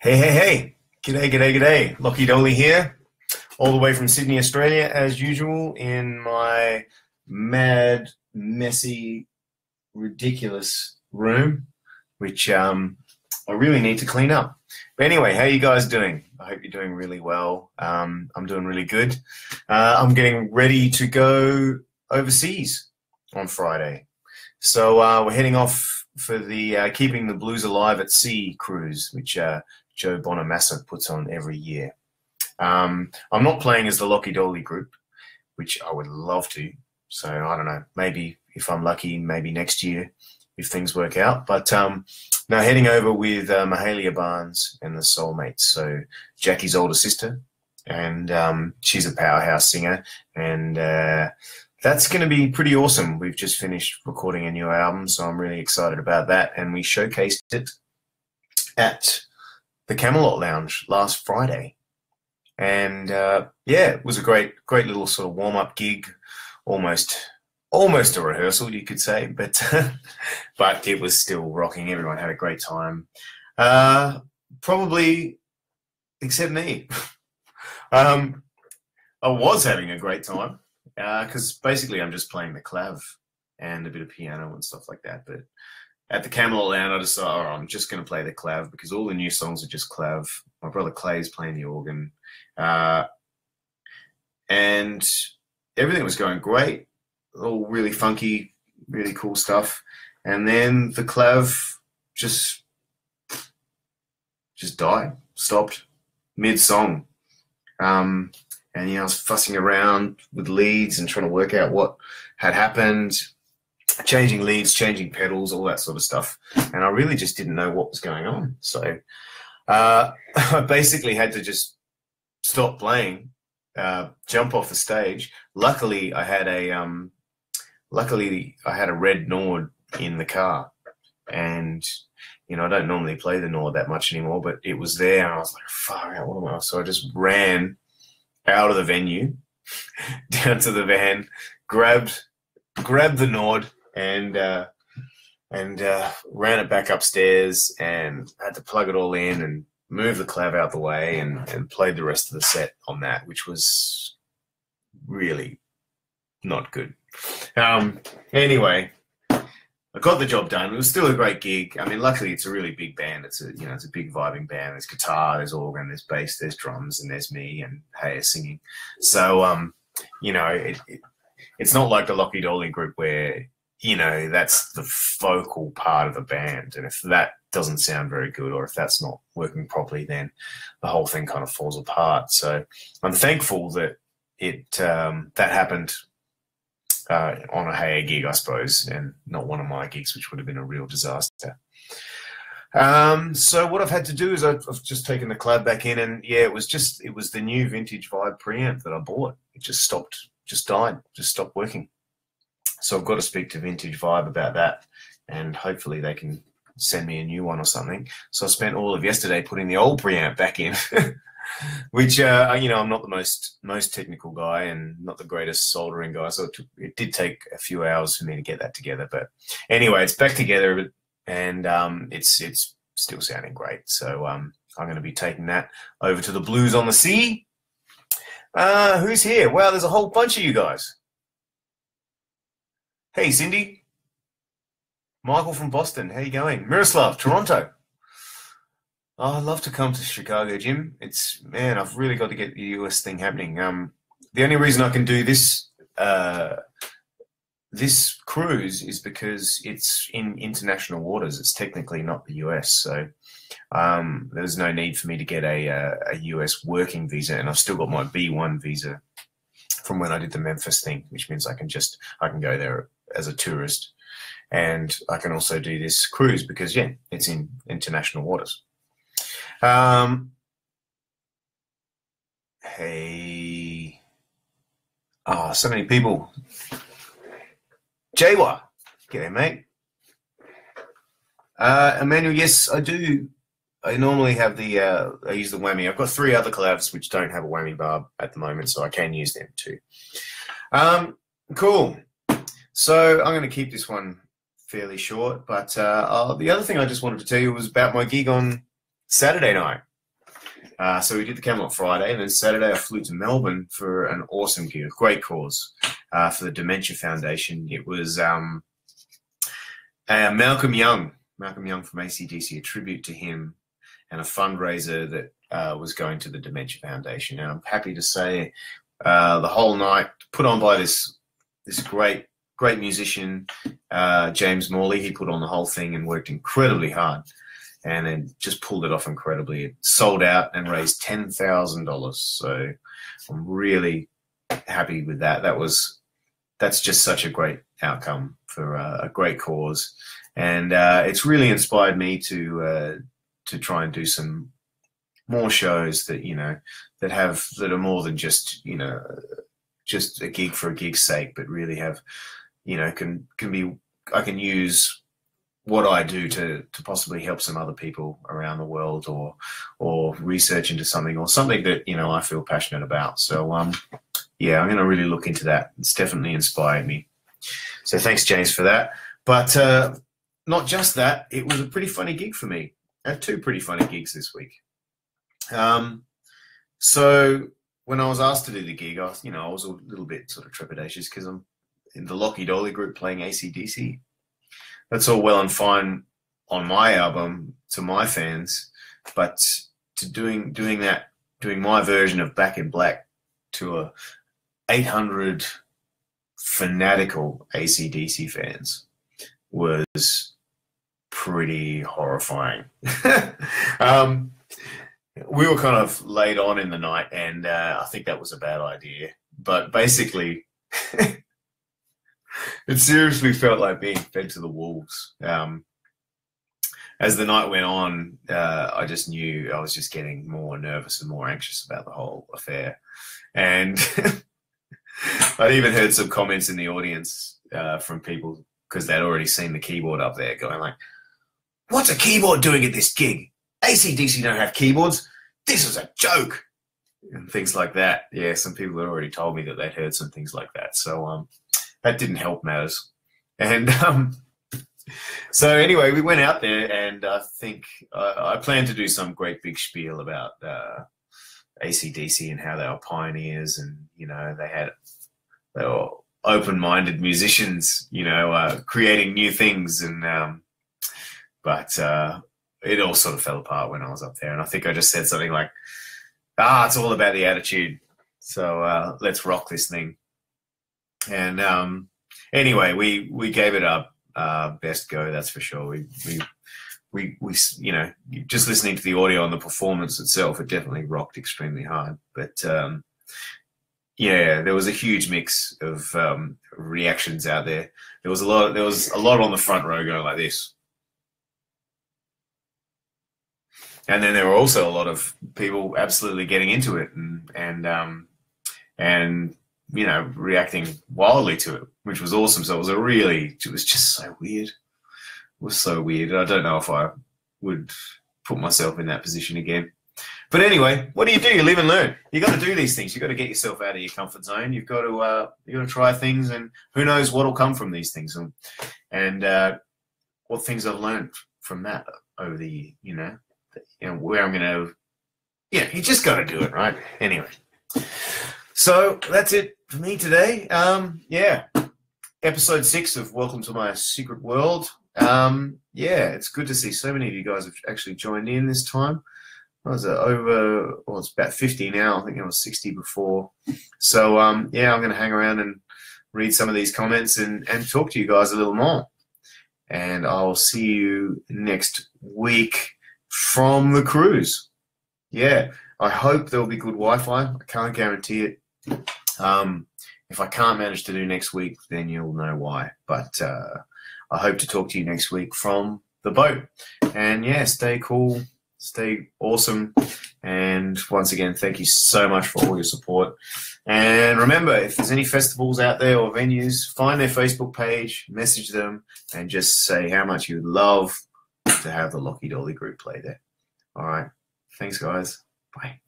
Hey, hey, hey. G'day, g'day, g'day. Lockie Dolly here, all the way from Sydney, Australia, as usual, in my mad, messy, ridiculous room, which I really need to clean up. But anyway, how you guys doing? I hope you're doing really well. I'm doing really good. I'm getting ready to go overseas on Friday. So we're heading off for the Keeping the Blues Alive at Sea cruise, which Joe Bonamassa puts on every year. I'm not playing as the Lockie Dolly group, which I would love to. So I don't know, maybe if I'm lucky, maybe next year if things work out. But now heading over with Mahalia Barnes and the Soulmates. So Jackie's older sister, and she's a powerhouse singer, and that's going to be pretty awesome. We've just finished recording a new album, so I'm really excited about that. And we showcased it at the Camelot Lounge last Friday. And yeah, it was a great little sort of warm-up gig, almost a rehearsal, you could say, but but it was still rocking. Everyone had a great time, probably except me. I was having a great time because basically I'm just playing the clav and a bit of piano and stuff like that. But at the Camelot Lounge, I decided, all right, I'm just going to play the clav because all the new songs are just clav. My brother Clay's playing the organ, and everything was going great. All really funky, really cool stuff. And then the clav just died, stopped mid-song. And I was fussing around with leads and trying to work out what had happened, changing leads, changing pedals, all that sort of stuff. And I really just didn't know what was going on. So I basically had to just stop playing, jump off the stage. Luckily, I had a red Nord in the car, and I don't normally play the Nord that much anymore, but it was there, and I was like, "Far out, what am I?" So I just ran out of the venue, down to the van, grabbed the Nord, and ran it back upstairs, and had to plug it all in and move the clav out the way, and played the rest of the set on that, which was really not good. Anyway, I got the job done. It was still a great gig. I mean, luckily it's a really big band. It's a big vibing band. There's guitar, there's organ, there's bass, there's drums, and there's me and Haya singing. So, it's not like the Lockie Dolly group where, that's the focal part of the band. And if that doesn't sound very good, or if that's not working properly, then the whole thing kind of falls apart. So I'm thankful that that happened on a Haya gig, I suppose, and not one of my gigs, which would have been a real disaster. So what I've had to do is I've just taken the clav back in, and yeah, it was the new Vintage Vibe preamp that I bought. It just stopped working. So I've got to speak to Vintage Vibe about that, and hopefully they can send me a new one or something. So I spent all of yesterday putting the old preamp back in, which, I'm not the most technical guy and not the greatest soldering guy. So it did take a few hours for me to get that together. But anyway, it's back together, and it's still sounding great. So I'm going to be taking that over to the Blues on the Sea. Who's here? Wow, there's a whole bunch of you guys. Hey, Cindy. Michael from Boston. How you going? Miroslav, Toronto. Oh, I'd love to come to Chicago, Jim. I've really got to get the US thing happening. The only reason I can do this cruise is because it's in international waters. It's technically not the US, so there's no need for me to get a US working visa, and I've still got my B1 visa from when I did the Memphis thing, which means I can go there as a tourist, and I can also do this cruise because it's in international waters. Hey. Oh, so many people. Jawa. G'day, mate. Emmanuel, yes, I do. I normally have I use the whammy. I've got 3 other clavs which don't have a whammy bar at the moment, so I can use them too. Cool. So I'm going to keep this one fairly short, but the other thing I just wanted to tell you was about my gig on Saturday night. So we did the Camelot Friday, and then Saturday I flew to Melbourne for an awesome gig, a great cause for the Dementia Foundation. It was Malcolm Young from AC/DC, a tribute to him, and a fundraiser that was going to the Dementia Foundation. And I'm happy to say the whole night put on by this great musician, James Morley. He put on the whole thing and worked incredibly hard, and then just pulled it off incredibly. It sold out and raised $10,000. So I'm really happy with that. That's just such a great outcome for a great cause, and it's really inspired me to try and do some more shows that that are more than just just a gig for a gig's sake, but really have can be, I can use what I do to possibly help some other people around the world, or research into something, or something that I feel passionate about. So yeah, I'm going to really look into that. It's definitely inspired me. So thanks, James, for that. But not just that, it was a pretty funny gig for me. I had two pretty funny gigs this week. So when I was asked to do the gig, I was a little bit sort of trepidatious because I'm in the Lockie Dolly group playing AC/DC. That's all well and fine on my album to my fans, but doing my version of Back in Black to a 800 fanatical AC/DC fans was pretty horrifying. We were kind of late on in the night, and I think that was a bad idea. But basically, it seriously felt like being fed to the wolves. As the night went on, I just knew I was just getting more nervous and more anxious about the whole affair. And I'd even heard some comments in the audience from people, because they'd already seen the keyboard up there, going like, "What's a keyboard doing at this gig? AC/DC don't have keyboards. This is a joke," and things like that. Yeah, some people had already told me that they'd heard some things like that. So that didn't help matters. And so anyway, we went out there, and I think I planned to do some great big spiel about AC/DC and how they were pioneers, and they were open-minded musicians, creating new things, and but it all sort of fell apart when I was up there. And I think I just said something like, it's all about the attitude. So let's rock this thing. And anyway, we gave it our best go, that's for sure. We just listening to the audio and the performance itself, it definitely rocked extremely hard. But yeah, there was a huge mix of reactions out there. There was a lot on the front row going like this. And then there were also a lot of people absolutely getting into it and reacting wildly to it, which was awesome. So it was just so weird. It was so weird. I don't know if I would put myself in that position again. But anyway, what do? You live and learn. You got to do these things. You got to get yourself out of your comfort zone. You've got to try things, and who knows what'll come from these things, and what things I've learned from that over the where I'm gonna. Yeah, you just got to do it, right? Anyway, so that's it for me today. Yeah, episode 6 of Welcome to My Secret World. Yeah, it's good to see so many of you guys have actually joined in this time. I was it's about 50 now. I think it was 60 before. So, yeah, I'm going to hang around and read some of these comments and talk to you guys a little more. And I'll see you next week from the cruise. Yeah, I hope there'll be good Wi-Fi. I can't guarantee it. If I can't manage to do next week, then you'll know why. But I hope to talk to you next week from the boat. And, yeah, stay cool. Stay awesome. And once again, thank you so much for all your support. And remember, if there's any festivals out there or venues, find their Facebook page, message them, and just say how much you'd love to have the Lockie Dolly group play there. All right. Thanks, guys. Bye.